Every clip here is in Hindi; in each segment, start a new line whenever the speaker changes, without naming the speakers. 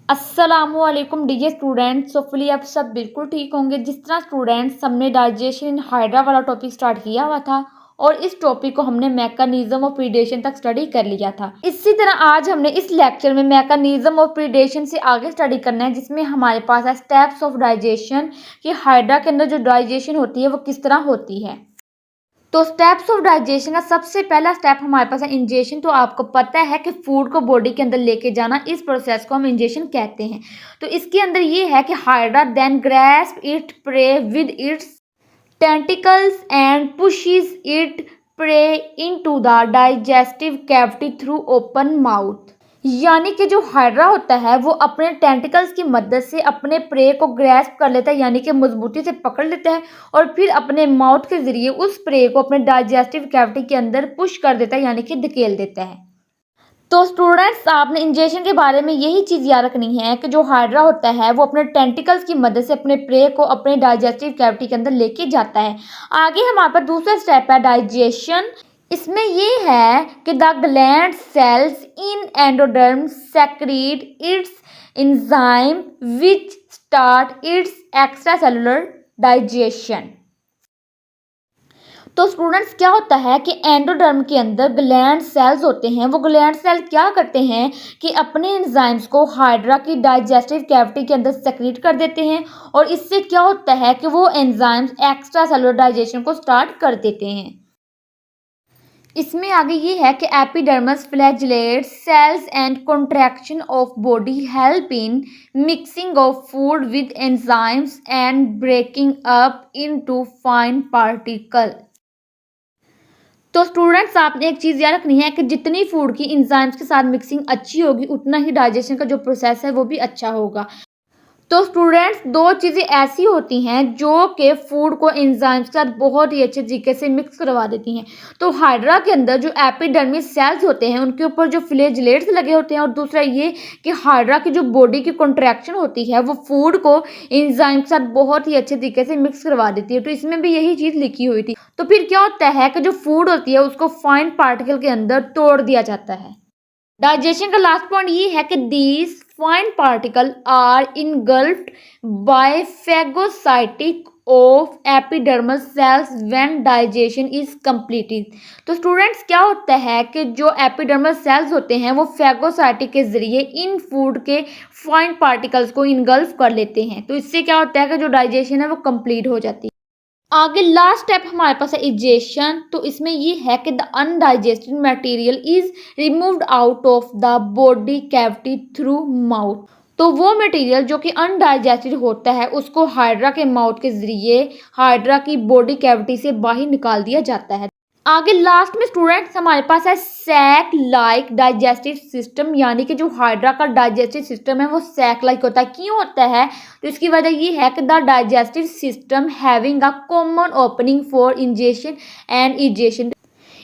अस्सलामुअलैकुम डियर स्टूडेंट्स। होपफुली आप सब बिल्कुल ठीक होंगे। जिस तरह स्टूडेंट्स हमने डाइजेशन इन हाइड्रा वाला टॉपिक स्टार्ट किया हुआ था और इस टॉपिक को हमने मैकेनिज्म ऑफ प्रीडेशन तक स्टडी कर लिया था, इसी तरह आज हमने इस लेक्चर में मैकेनिज्म ऑफ प्रीडेशन से आगे स्टडी करना है, जिसमें हमारे पास है स्टेप्स ऑफ डाइजेशन कि हाइड्रा के अंदर जो डाइजेशन होती है वो किस तरह होती है। तो स्टेप्स ऑफ डाइजेशन का सबसे पहला स्टेप हमारे पास है इंजेशन। तो आपको पता है कि फूड को बॉडी के अंदर लेके जाना, इस प्रोसेस को हम इंजेशन कहते हैं। तो इसके अंदर ये है कि hydra then grasp it prey with its tentacles and pushes it prey into the digestive cavity through open mouth. यानी कि जो हाइड्रा होता है वो अपने टेंटिकल्स की मदद से अपने प्रे को ग्रैस्प कर लेता है, यानी कि मजबूती से पकड़ लेता है और फिर अपने माउथ के जरिए उस प्रे को अपने डाइजेस्टिव कैविटी के अंदर पुश कर देता है, यानी कि धकेल देता है। तो स्टूडेंट्स, आपने इंजेक्शन के बारे में यही चीज़ याद रखनी है कि जो हाइड्रा होता है वो अपने टेंटिकल्स की मदद से अपने प्रे को अपने डाइजेस्टिव कैविटी के अंदर लेके जाता है। आगे हमारे पास दूसरा स्टेप है डाइजेशन। इसमें ये है कि the gland sales in endoderm secrete it's enzyme which start it's extra cellular digestion. तो स्टूडेंट्स, क्या होता है कि एंडोडर्म के अंदर ग्लैंड सेल्स होते हैं। वो ग्लैंड सेल क्या करते हैं कि अपने एंजाइम्स को हाइड्रा की डाइजेस्टिव कैविटी के अंदर सेक्रेट कर देते हैं और इससे क्या होता है कि वो एंजाइम्स एक्स्ट्रा सेलुलर डाइजेशन को स्टार्ट कर देते हैं। इसमें आगे ये है कि epidermis flagellates cells and contraction of body help in mixing of food with enzymes and breaking up into fine particle. तो स्टूडेंट्स, आपने एक चीज़ याद रखनी है कि जितनी फूड की एंजाइम्स के साथ मिक्सिंग अच्छी होगी उतना ही डाइजेशन का जो प्रोसेस है वो भी अच्छा होगा। तो स्टूडेंट्स, दो चीज़ें ऐसी होती हैं जो कि फूड को एंजाइम्स के साथ बहुत ही अच्छे तरीके से मिक्स करवा देती हैं। तो हाइड्रा के अंदर जो एपिडर्मिस सेल्स होते हैं उनके ऊपर जो फ्लैजिलेट्स लगे होते हैं और दूसरा ये कि हाइड्रा की जो बॉडी की कॉन्ट्रैक्शन होती है वो फूड को एंजाइम के साथ बहुत ही अच्छे तरीके से मिक्स करवा देती है। तो इसमें भी यही चीज़ लिखी हुई थी। तो फिर क्या होता है कि जो फूड होती है उसको फाइन पार्टिकल के अंदर तोड़ दिया जाता है। डाइजेशन का लास्ट पॉइंट ये है कि these fine particle are engulfed by phagocytic of epidermal cells when digestion is completed. तो स्टूडेंट्स, क्या होता है कि जो एपिडर्मल सेल्स होते हैं वो फेगोसाइटिक के जरिए इन फूड के फाइन पार्टिकल्स को इनगल्फ कर लेते हैं। तो इससे क्या होता है कि जो डाइजेशन है वो कंप्लीट हो जाती है। आगे लास्ट स्टेप हमारे पास है इजेशन। तो इसमें ये है कि the undigested material is removed out of the body cavity through mouth. तो वो मटेरियल जो कि अनडाइजेस्टेड होता है उसको हाइड्रा के माउथ के जरिए हाइड्रा की बॉडी कैविटी से बाहर निकाल दिया जाता है। आगे लास्ट में स्टूडेंट्स हमारे पास है सैक लाइक डाइजेस्टिव सिस्टम, यानी कि जो हाइड्रा का डाइजेस्टिव सिस्टम है वो सैक लाइक होता है। क्यों होता है? तो इसकी वजह ये है कि the digestive system having a common opening for ingestion and egestion.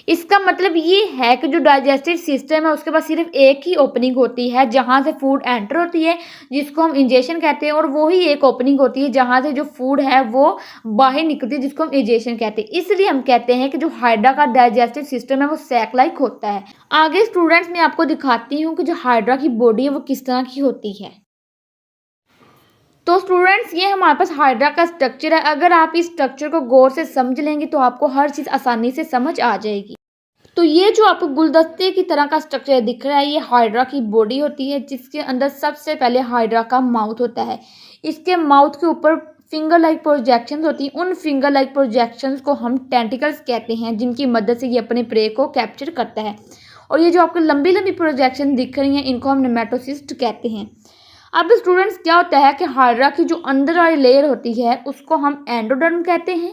इसका मतलब ये है कि जो डाइजेस्टिव सिस्टम है उसके पास सिर्फ एक ही ओपनिंग होती है जहाँ से फूड एंटर होती है, जिसको हम इंजेशन कहते हैं, और वो ही एक ओपनिंग होती है जहाँ से जो फूड है वो बाहर निकलती है, जिसको हम इजेशन कहते हैं। इसलिए हम कहते हैं कि जो हाइड्रा का डाइजेस्टिव सिस्टम है वो सैक लाइक होता है। आगे स्टूडेंट्स, मैं आपको दिखाती हूँ कि जो हाइड्रा की बॉडी है वो किस तरह की होती है। तो स्टूडेंट्स, ये हमारे पास हाइड्रा का स्ट्रक्चर है। अगर आप इस स्ट्रक्चर को गौर से समझ लेंगे तो आपको हर चीज़ आसानी से समझ आ जाएगी। तो ये जो आपको गुलदस्ते की तरह का स्ट्रक्चर दिख रहा है ये हाइड्रा की बॉडी होती है, जिसके अंदर सबसे पहले हाइड्रा का माउथ होता है। इसके माउथ के ऊपर फिंगर लाइक प्रोजेक्शंस होती हैं। उन फिंगर लाइक प्रोजेक्शंस को हम टेंटिकल्स कहते हैं, जिनकी मदद से ये अपने प्रे को कैप्चर करता है। और ये जो आपको लंबी लंबी प्रोजेक्शन दिख रही हैं इनको हम नेमेटोसिस्ट कहते हैं। अब स्टूडेंट्स, क्या होता है कि हाइड्रा की जो अंदर वाली लेयर होती है उसको हम एंडोडर्म कहते हैं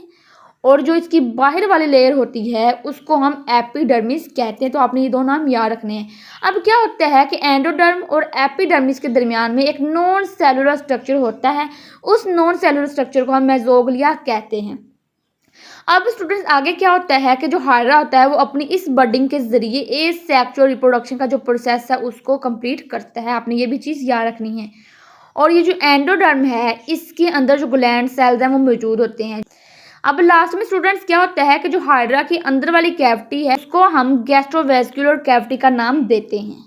और जो इसकी बाहर वाली लेयर होती है उसको हम एपिडर्मिस कहते हैं। तो आपने ये दो नाम याद रखने हैं। अब क्या होता है कि एंडोडर्म और एपिडर्मिस के दरमियान में एक नॉन सेलुलर स्ट्रक्चर होता है। उस नॉन सेलुलर स्ट्रक्चर को हम मेसोग्लिया कहते हैं। अब स्टूडेंट्स, आगे क्या होता है कि जो हाइड्रा होता है वो अपनी इस बडिंग के जरिए एसेक्सुअल रिप्रोडक्शन का जो प्रोसेस है उसको कंप्लीट करता है। आपने ये भी चीज़ याद रखनी है। और ये जो एंडोडर्म है इसके अंदर जो ग्लैंड सेल्स हैं वो मौजूद होते हैं। अब लास्ट में स्टूडेंट्स, क्या होता है कि जो हाइड्रा की अंदर वाली कैविटी है उसको हम गैस्ट्रोवेस्कुलर कैविटी का नाम देते हैं।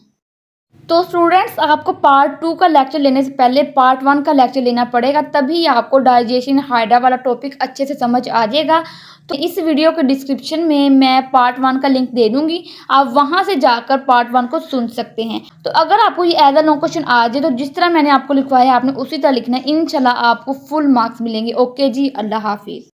तो स्टूडेंट्स आपको पार्ट 2 का लेक्चर लेने से पहले पार्ट 1 का लेक्चर लेना पड़ेगा, तभी आपको डाइजेशन हाइड्रा वाला टॉपिक अच्छे से समझ आ जाएगा। तो इस वीडियो के डिस्क्रिप्शन में मैं पार्ट 1 का लिंक दे दूंगी, आप वहां से जाकर पार्ट 1 को सुन सकते हैं। तो अगर आपको ये एज अ नो क्वेश्चन आ जाए तो जिस तरह मैंने आपको लिखवाया है आपने उसी तरह लिखना है, इंशाल्लाह आपको फुल मार्क्स मिलेंगे। ओके जी, अल्लाह हाफिज़।